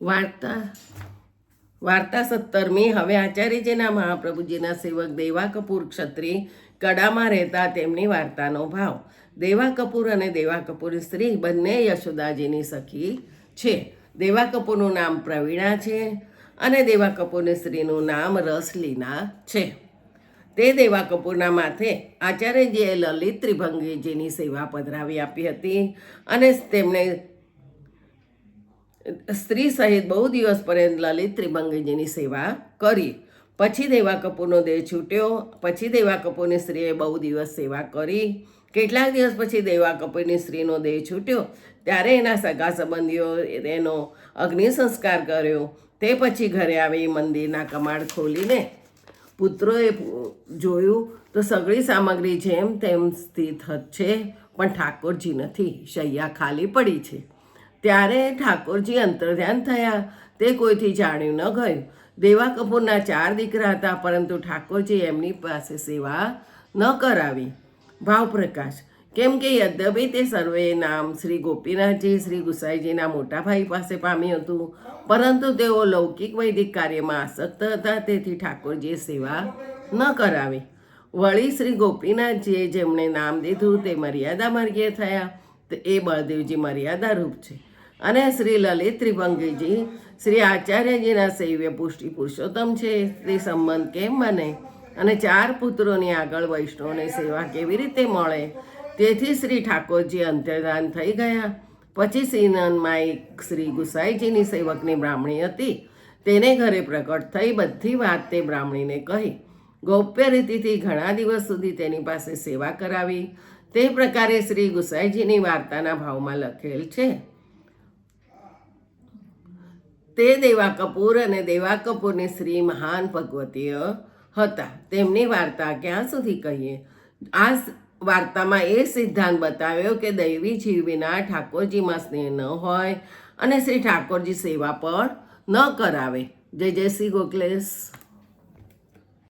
વાર્તા વાર્તા 17મી। હવે આચાર્યજીના મહાપ્રભુજીના સેવક દેવા કપૂર ક્ષત્રિય કડામાં રહેતા તેમની વાર્તાનો ભાવ। દેવા કપૂર અને દેવા કપૂરની સ્ત્રી બંને યશોદાજીની સખી છે। દેવા કપૂરનું નામ પ્રવીણા છે અને દેવા કપૂરની સ્ત્રીનું નામ રસલીના છે। તે દેવા કપૂરના માથે આચાર્યજીએ લલિત ત્રિભંગીજીની સેવા પધરાવી આપી હતી અને તેમણે સ્ત્રી સહિત બહુ દિવસ પર્યંત લલિત ત્રિભંગીજીની સેવા કરી। પછી દેવા કપૂરનો દેહ છૂટ્યો। પછી દેવા કપૂરની સ્ત્રીએ બહુ દિવસ સેવા કરી। કેટલાક દિવસ પછી દેવા કપૂરની સ્ત્રીનો દેહ છૂટ્યો ત્યારે એના સગા સંબંધીઓ એનો અગ્નિ સંસ્કાર કર્યો। તે પછી ઘરે આવી મંદિરના કમાડ ખોલીને પુત્રોએ જોયું તો સગળી સામગ્રી જેમ તેમ સ્થિત છે, પણ ઠાકોરજી નથી, શૈયા ખાલી પડી છે। ત્યારે ઠાકોરજી અંતર્ધ્યાન થયા। તે કોઈથી જાણ્યું ન ગયું। દેવા કપૂરના 4 દીકરા હતા, પરંતુ ઠાકોરજી એમની પાસે સેવા ન કરાવી। ભાવપ્રકાશ। કેમ કે યદ્યપિ તે સર્વે નામ શ્રી ગોપીનાથજી શ્રી ગુસાઈજીના મોટા ભાઈ પાસે પામ્યું હતું, પરંતુ તેઓ લૌકિક વૈદિક કાર્યમાં આસક્ત હતા, તેથી ઠાકોરજીએ સેવા ન કરાવી। વળી શ્રી ગોપીનાથજીએ જેમણે નામ દીધું તે મર્યાદા માર્ગીય થયા। એ બળદેવજી મર્યાદારૂપ છે અને શ્રી લલિત ત્રિભંગીજી શ્રી આચાર્યજીના સેવ્ય પુષ્ટિ પુરુષોત્તમ છે। તે સંબંધ કેમ બને અને 4 પુત્રોની આગળ વૈષ્ણવને સેવા કેવી રીતે મળે? તેથી શ્રી ઠાકોરજી અંતર્ધાન થઈ ગયા। પછી શ્રીનંદમાં શ્રી ગુસાઈજીની સેવકની બ્રાહ્મણી હતી, તેને ઘરે પ્રકટ થઈ બધી વાત તે બ્રાહ્મણીને કહી। ગૌપ્ય રીતિથી ઘણા દિવસ સુધી તેની પાસે સેવા કરાવી। તે પ્રકારે શ્રી ગુસાઈજીની વાર્તાના ભાવમાં લખેલ છે। તે દેવા કપૂર અને દેવા કપૂરની સ્ત્રી મહાન ભગવતીય હતા। તેમની વાર્તા ક્યાં સુધી કહીએ? આ વાર્તામાં એ સિદ્ધાંત બતાવ્યો કે દૈવી જીવ વિના ઠાકોરજીમાં સ્નેહ ન હોય અને શ્રી ઠાકોરજી સેવા પણ ન કરાવે। જય જય શ્રી ગોખલેશ।